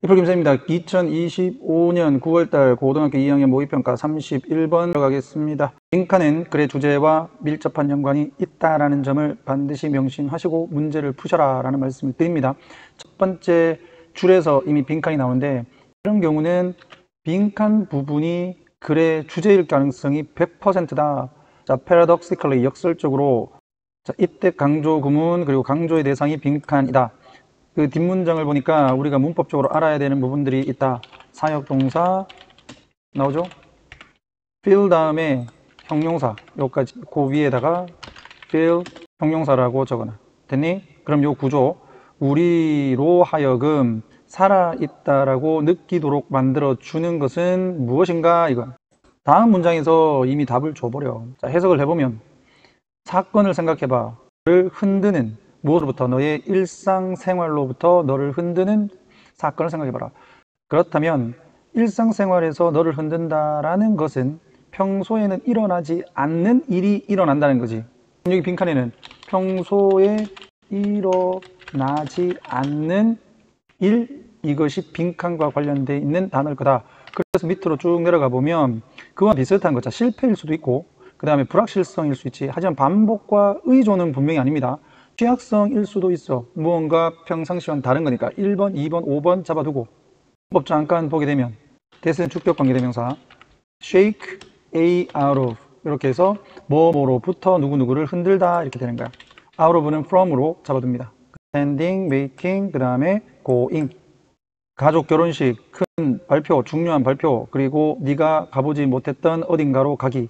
이풀김쌤입니다. 2025년 9월달 고등학교 2학년 모의평가 31번 들어가겠습니다. 빈칸은 글의 주제와 밀접한 연관이 있다라는 점을 반드시 명심하시고 문제를 푸셔라 라는 말씀을 드립니다. 첫 번째 줄에서 이미 빈칸이 나오는데 이런 경우는 빈칸 부분이 글의 주제일 가능성이 100%다. 자, paradoxically 역설적으로 자, 이때 강조 구문 그리고 강조의 대상이 빈칸이다. 그 뒷문장을 보니까 우리가 문법적으로 알아야 되는 부분들이 있다. 사역 동사 나오죠? fill 다음에 형용사 여기까지 그 위에다가 fill 형용사라고 적어놔. 됐니? 그럼 요 구조 우리로 하여금 살아있다라고 느끼도록 만들어주는 것은 무엇인가? 이건 다음 문장에서 이미 답을 줘버려. 자, 해석을 해보면 사건을 생각해봐. 를 흔드는 무엇으로부터? 너의 일상생활로부터 너를 흔드는 사건을 생각해봐라. 그렇다면 일상생활에서 너를 흔든다라는 것은 평소에는 일어나지 않는 일이 일어난다는 거지. 여기 빈칸에는 평소에 일어나지 않는 일, 이것이 빈칸과 관련되어 있는 단어일 거다. 그래서 밑으로 쭉 내려가 보면 그와 비슷한 거죠. 실패일 수도 있고 그 다음에 불확실성일 수 있지. 하지만 반복과 의존은 분명히 아닙니다. 취약성일 수도 있어. 무언가 평상시와는 다른 거니까 1번, 2번, 5번 잡아두고 법 잠깐 보게 되면 대세는 주격 관계대명사 shake A out of 이렇게 해서 뭐뭐로부터 누구누구를 흔들다 이렇게 되는 거야. out of는 from으로 잡아둡니다. standing, making, 그 다음에 going 가족 결혼식, 큰 발표, 중요한 발표 그리고 네가 가보지 못했던 어딘가로 가기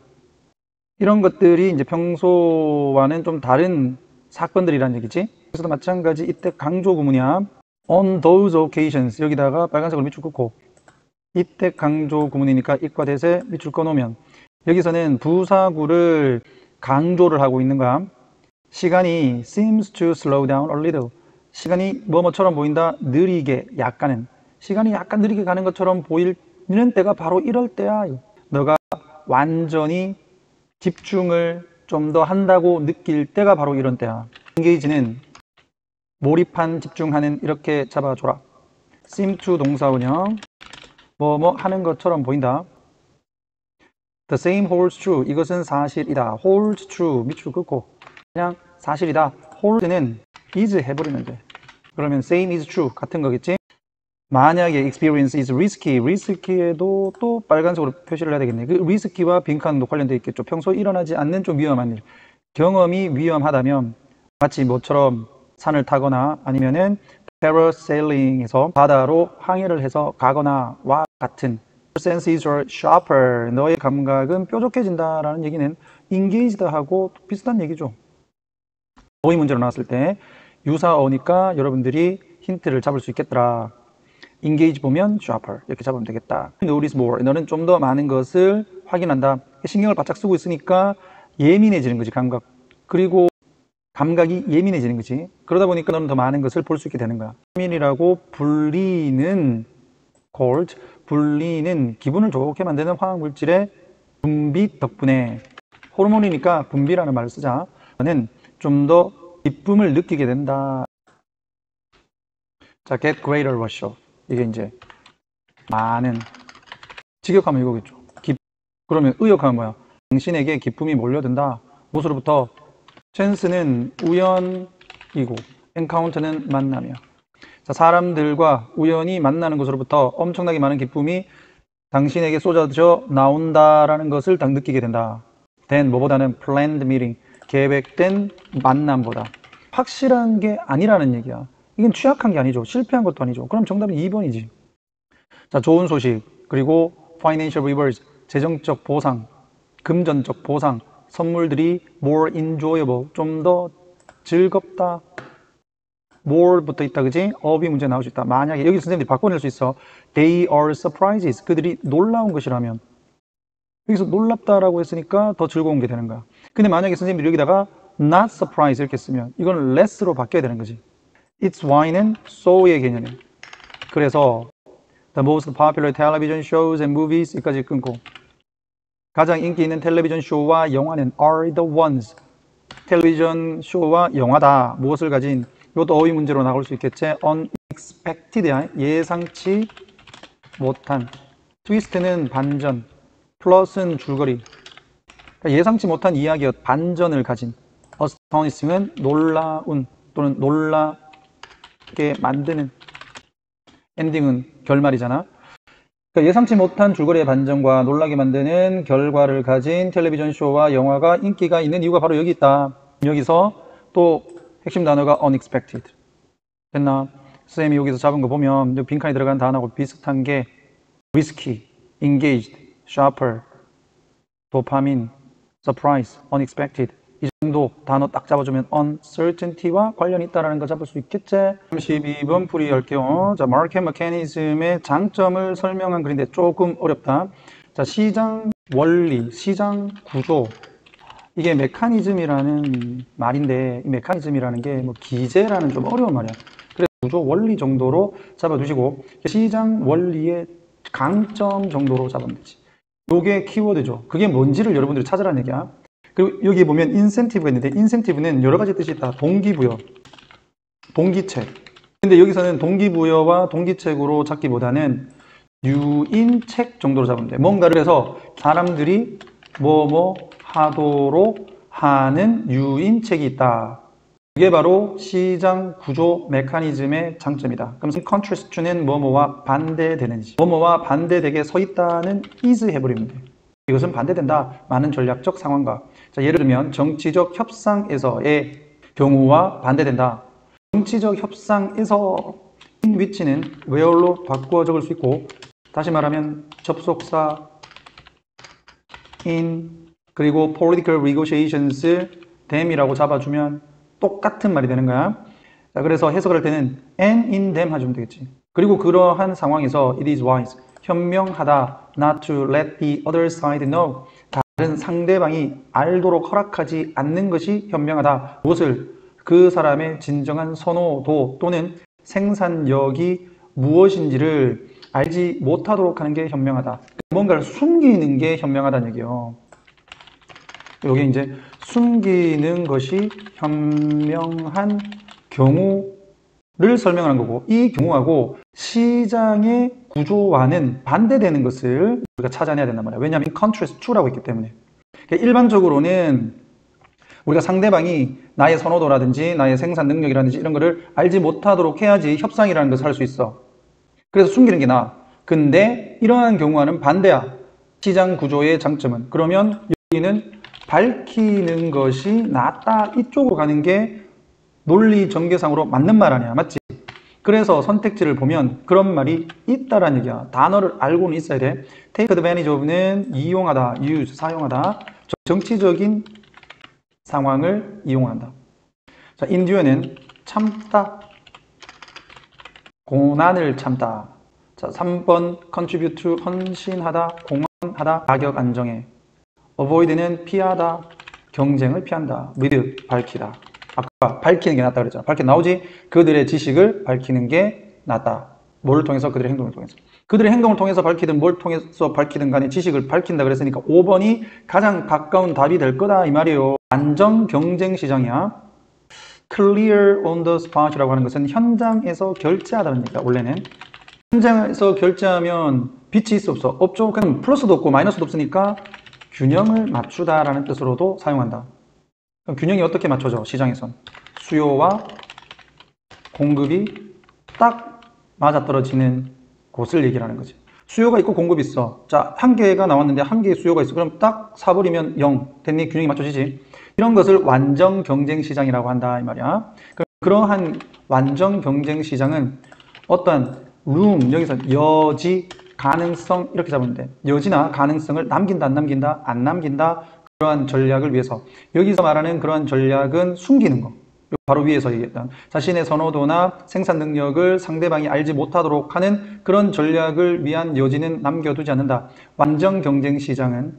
이런 것들이 이제 평소와는 좀 다른 사건들이란 얘기지. 그래서도 마찬가지 이때 강조 구문이야. on those occasions 여기다가 빨간색으로 밑줄 긋고 이때 강조 구문이니까 it과 that에 밑줄 꺼놓으면 여기서는 부사구를 강조를 하고 있는 거야. 시간이 seems to slow down a little 시간이 뭐뭐처럼 보인다 느리게 약간은 시간이 약간 느리게 가는 것처럼 보이는 때가 바로 이럴 때야. 너가 완전히 집중을 좀 더 한다고 느낄 때가 바로 이런 때야. engage는 몰입한, 집중하는 이렇게 잡아줘라. seem to 동사원형 뭐뭐 하는 것처럼 보인다. The same holds true 이것은 사실이다. holds true 밑줄 긋고 그냥 사실이다. hold는 is 해버리면 돼. 그러면 same is true 같은 거겠지. 만약에 experience is risky, risky에도 또 빨간색으로 표시를 해야 되겠네. 그 risky와 빈칸도 관련되어 있겠죠. 평소에 일어나지 않는 좀 위험한 일. 경험이 위험하다면 마치 뭐처럼 산을 타거나 아니면은 parasailing에서 바다로 항해를 해서 가거나 와 같은 senses are sharper 너의 감각은 뾰족해진다라는 얘기는 engaged하고 비슷한 얘기죠. 모의 문제로 나왔을 때 유사어니까 여러분들이 힌트를 잡을 수 있겠더라. engage 보면 sharper 이렇게 잡으면 되겠다. notice more 너는 좀 더 많은 것을 확인한다. 신경을 바짝 쓰고 있으니까 예민해지는 거지 감각. 그리고 감각이 예민해지는 거지. 그러다 보니까 너는 더 많은 것을 볼 수 있게 되는 거야. 비타민이라고 불리는 called 불리는 기분을 좋게 만드는 화학물질의 분비 덕분에 호르몬이니까 분비라는 말을 쓰자. 너는 좀 더 기쁨을 느끼게 된다. 자, get greater rush of 이게 이제 많은 직역하면 이거겠죠. 그러면 의역하면 뭐야? 당신에게 기쁨이 몰려든다. 무엇으로부터? chance는 우연이고 encounter는 만나며. 자, 사람들과 우연히 만나는 것으로부터 엄청나게 많은 기쁨이 당신에게 쏟아져 나온다라는 것을 딱 느끼게 된다. then 뭐보다는 planned meeting 계획된 만남보다 확실한 게 아니라는 얘기야. 이건 취약한 게 아니죠. 실패한 것도 아니죠. 그럼 정답은 2번이지. 자, 좋은 소식 그리고 financial rewards 재정적 보상 금전적 보상 선물들이 more enjoyable 좀 더 즐겁다. more 붙어 있다 그지? of이 문제 나올 수 있다. 만약에 여기 선생님들이 바꿔낼 수 있어. they are surprises 그들이 놀라운 것이라면 여기서 놀랍다라고 했으니까 더 즐거운 게 되는 거야. 근데 만약에 선생님들이 여기다가 not surprise 이렇게 쓰면 이건 less로 바뀌어야 되는 거지. It's wine은 so의 개념이에요. 그래서 the most popular television shows and movies 여기까지 끊고 가장 인기 있는 텔레비전 쇼와 영화는 are the ones 텔레비전 쇼와 영화다. 무엇을 가진 이것도 어휘 문제로 나올 수 있겠지. unexpected야. 예상치 못한. 트위스트는 반전. 플러스는 줄거리. 그러니까 예상치 못한 이야기의 반전을 가진. astonishing은 놀라운 또는 놀라게 만드는. 엔딩은 결말이잖아. 그러니까 예상치 못한 줄거리의 반전과 놀라게 만드는 결과를 가진 텔레비전 쇼와 영화가 인기가 있는 이유가 바로 여기 있다. 여기서 또 핵심 단어가 unexpected. 됐나? 쌤이 여기서 잡은 거 보면 빈칸에 들어간 단어하고 비슷한 게 risky, engaged, sharper, 도파민, surprise, unexpected. 이 정도 단어 딱 잡아주면 uncertainty와 관련이 있다는 거 잡을 수 있겠지? 32번 풀이 할게요. 자, 마켓 메커니즘의 장점을 설명한 글인데 조금 어렵다. 자, 시장 원리, 시장 구조. 이게 메커니즘이라는 말인데 이 메커니즘이라는 게 뭐 기제라는 좀 어려운 말이야. 그래서 구조 원리 정도로 잡아두시고 시장 원리의 강점 정도로 잡으면 되지. 요게 키워드죠. 그게 뭔지를 여러분들이 찾으라는 얘기야. 그리고 여기 보면 인센티브가 있는데 인센티브는 여러 가지 뜻이 있다. 동기부여, 동기책. 근데 여기서는 동기부여와 동기책으로 잡기보다는 유인책 정도로 잡으면 돼. 뭔가를 해서 사람들이 뭐뭐 하도록 하는 유인책이 있다. 그게 바로 시장 구조 메커니즘의 장점이다. 그럼 contrast to는 뭐뭐와 반대되는지, 뭐뭐와 반대되게 서 있다는 is 해버리면 돼. 이것은 반대된다. 많은 전략적 상황과. 자, 예를 들면 정치적 협상에서의 경우와 반대된다. 정치적 협상에서 in which는 where로 바꾸어 적을 수 있고, 다시 말하면 접속사 in 그리고 political negotiations them이라고 잡아주면 똑같은 말이 되는 거야. 자, 그래서 해석을 할 때는 and in them 해주면 되겠지. 그리고 그러한 상황에서 it is wise, 현명하다 not to let the other side know, 다른 상대방이 알도록 허락하지 않는 것이 현명하다. 무엇을? 그 사람의 진정한 선호도 또는 생산력이 무엇인지를 알지 못하도록 하는 게 현명하다. 뭔가를 숨기는 게 현명하다는 얘기예요. 여기 이제 숨기는 것이 현명한 경우를 설명하는 거고, 이 경우하고 시장의 구조와는 반대되는 것을 우리가 찾아내야 된단 말이야. 왜냐하면 contrast to라고 있기 때문에. 일반적으로는 우리가 상대방이 나의 선호도라든지 나의 생산 능력이라든지 이런 거를 알지 못하도록 해야지 협상이라는 것을 할 수 있어. 그래서 숨기는 게 나아. 근데 이러한 경우와는 반대야. 시장 구조의 장점은. 그러면 여기는 밝히는 것이 낫다. 이쪽으로 가는 게 논리 전개상으로 맞는 말 아니야. 맞지? 그래서 선택지를 보면 그런 말이 있다라는 얘기야. 단어를 알고는 있어야 돼. take advantage of는 이용하다, use, 사용하다. 정치적인 상황을 이용한다. 자, endure는 참다, 고난을 참다. 자, 3번 contribute to, 헌신하다, 공헌하다, 가격 안정해. avoid는 피하다, 경쟁을 피한다. with, 밝히다. 아까 밝히는 게 낫다 그랬잖아. 밝히 나오지? 그들의 지식을 밝히는 게 낫다. 뭐를 통해서? 그들의 행동을 통해서. 그들의 행동을 통해서 밝히든 뭘 통해서 밝히든 간에 지식을 밝힌다 그랬으니까 5번이 가장 가까운 답이 될 거다 이 말이에요. 안정 경쟁 시장이야. clear on the spot이라고 하는 것은 현장에서 결제하다는 얘기야. 원래는 현장에서 결제하면 빛이 있어 없어? 없죠. 그럼 플러스도 없고 마이너스도 없으니까 균형을 맞추다라는 뜻으로도 사용한다. 그럼 균형이 어떻게 맞춰져? 시장에선 수요와 공급이 딱 맞아떨어지는 곳을 얘기하는 거지. 수요가 있고 공급이 있어. 자, 한 개가 나왔는데 한 개의 수요가 있어. 그럼 딱 사버리면 0. 됐니? 균형이 맞춰지지. 이런 것을 완전 경쟁 시장이라고 한다 이 말이야. 그러한 완전 경쟁 시장은 어떤 room, 여기서 여지, 가능성 이렇게 잡으면 돼. 여지나 가능성을 남긴다, 안 남긴다, 안 남긴다. 그러한 전략을 위해서. 여기서 말하는 그러한 전략은 숨기는 거. 바로 위에서 얘기했던 자신의 선호도나 생산 능력을 상대방이 알지 못하도록 하는 그런 전략을 위한 여지는 남겨두지 않는다. 완전 경쟁 시장은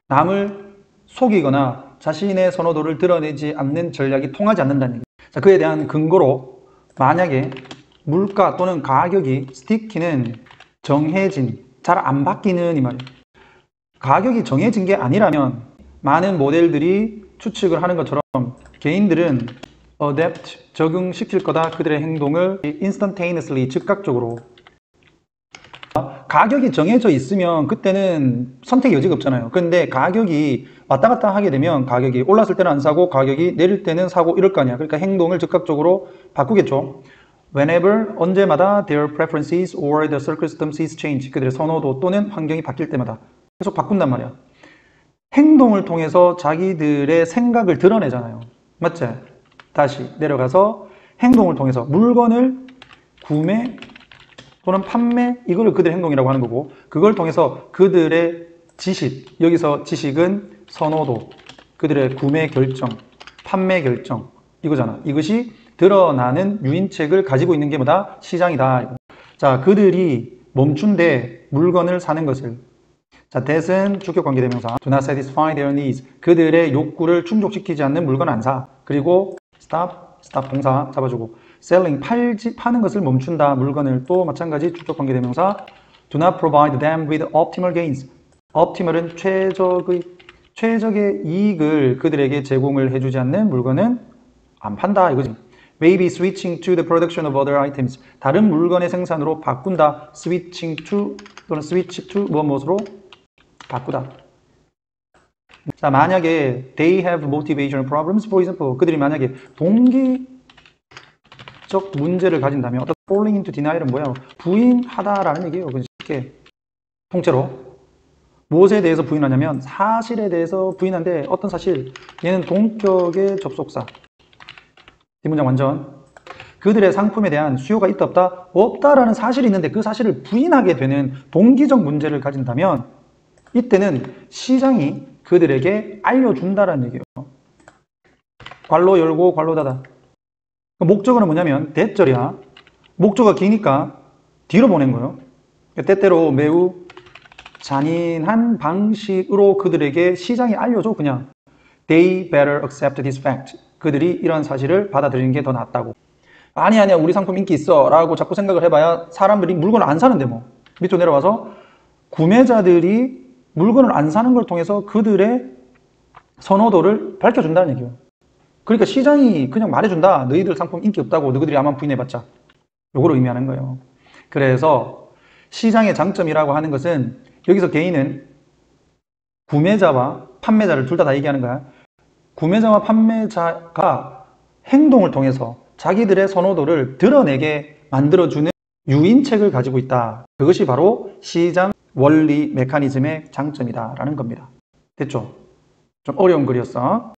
남을 속이거나 자신의 선호도를 드러내지 않는 전략이 통하지 않는다는 얘기. 자, 그에 대한 근거로 만약에 물가 또는 가격이 스티키는 정해진, 잘 안 바뀌는 이 말이에요. 가격이 정해진 게 아니라면 많은 모델들이 추측을 하는 것처럼 개인들은 adapt, 적응시킬 거다. 그들의 행동을 instantaneously, 즉각적으로. 가격이 정해져 있으면 그때는 선택의 여지가 없잖아요. 근데 가격이 왔다 갔다 하게 되면 가격이 올랐을 때는 안 사고 가격이 내릴 때는 사고 이럴 거 아니야. 그러니까 행동을 즉각적으로 바꾸겠죠. Whenever, 언제마다 their preferences or the circumstances change. 그들의 선호도 또는 환경이 바뀔 때마다 계속 바꾼단 말이야. 행동을 통해서 자기들의 생각을 드러내잖아요. 맞지? 다시 내려가서 행동을 통해서 물건을 구매 또는 판매, 이거를 그들의 행동이라고 하는 거고, 그걸 통해서 그들의 지식, 여기서 지식은 선호도, 그들의 구매 결정, 판매 결정, 이거잖아. 이것이 드러나는 유인책을 가지고 있는 게 뭐다? 시장이다. 자, 그들이 멈춘데 물건을 사는 것을. 자, that은 주격관계대명사. Do not satisfy their needs. 그들의 욕구를 충족시키지 않는 물건 안 사. 그리고 stop 동사 잡아주고. selling, 파는 것을 멈춘다. 물건을 또 마찬가지 주격관계대명사. Do not provide them with optimal gains. optimal은 최적의 이익을 그들에게 제공을 해주지 않는 물건은 안 판다. 이거지. Maybe switching to the production of other items. 다른 물건의 생산으로 바꾼다. switching to 또는 switch to 무엇으로 바꾸다. 자, 만약에 they have motivational problems, for example, 그들이 만약에 동기적 문제를 가진다면 어떤 falling into denial은 뭐야? 부인하다라는 얘기예요. 쉽게 통째로 무엇에 대해서 부인하냐면 사실에 대해서 부인한데 어떤 사실? 얘는 동격의 접속사. 뒷문장 완전. 그들의 상품에 대한 수요가 있다 없다? 없다라는 사실이 있는데 그 사실을 부인하게 되는 동기적 문제를 가진다면 이때는 시장이 그들에게 알려준다라는 얘기예요. 괄호 열고 괄호 닫아. 목적어는 뭐냐면 대절이야. 목적어가 기니까 뒤로 보낸 거예요. 때때로 매우 잔인한 방식으로 그들에게 시장이 알려줘. 그냥 They better accept this fact. 그들이 이런 사실을 받아들이는 게 더 낫다고. 아니야 우리 상품 인기 있어 라고 자꾸 생각을 해봐야 사람들이 물건을 안 사는데 뭐. 밑으로 내려와서 구매자들이 물건을 안 사는 걸 통해서 그들의 선호도를 밝혀준다는 얘기예요. 그러니까 시장이 그냥 말해준다. 너희들 상품 인기 없다고 너희들이 아마 부인해봤자. 요거를 의미하는 거예요. 그래서 시장의 장점이라고 하는 것은 여기서 개인은 구매자와 판매자를 둘 다 얘기하는 거야. 구매자와 판매자가 행동을 통해서 자기들의 선호도를 드러내게 만들어주는 유인책을 가지고 있다. 그것이 바로 시장 원리 메커니즘의 장점이다라는 겁니다. 됐죠? 좀 어려운 글이었어.